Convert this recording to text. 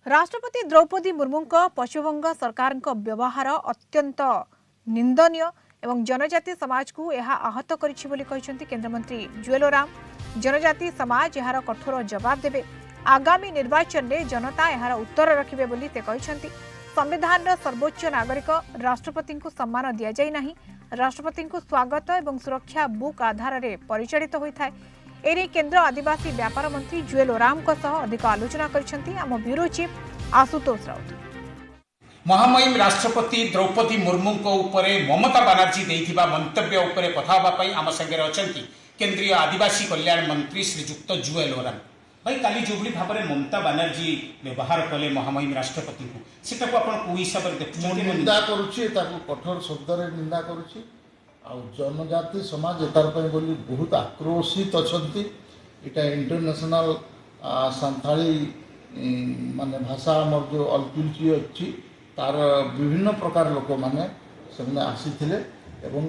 राष्ट्रपति द्रौपदी मुर्मू पश्चिमबंग सरकार व्यवहार अत्यंत निंदनीय एवं जनजाति समाज को यह आहत करिछि केंद्रमंत्री जुएल ओराम। जनजाति समाज यार कठोर जवाब देबे। आगामी निर्वाचन में जनता यार उत्तर रखिबे बोली ते कहिसेंति। संविधान सर्वोच्च नागरिक राष्ट्रपति को सम्मान दिया जाय नाही। राष्ट्रपति को स्वागत एवं सुरक्षा बुक आधार रे परिचालित होइथाय। एने केंद्र आदिवासी व्यापार मंत्री जुएल ओराम अधिक आलोचना करिसेंति आम ब्यूरो चीफ आशुतोष राउत। महामहिम राष्ट्रपति द्रौपदी मुर्मू को ऊपर ममता बनर्जी देइथिबा मंतव्य ऊपर कथा होबा पई आम संगे अछंती केंद्रीय आदिवासी कल्याण मंत्री श्रीजुक्त जुएल ओराम। भाई काली जो भाव में ममता बनर्जी व्यवहार कले महामहिम राष्ट्रपति को सेटा को आपण को हिसाब रे देखुछन निंदा करूछि ताको कठोर शब्द रे निंदा करूछि आ जनजाति समाज एतार पय बोली बहुत आक्रोशित अछंती। इटा इंटरनेशनल संथाली माने भाषा हमर जो अल्पिलची अछि तार विभिन्न प्रकार लोक माने सेमने आसीथिले एवं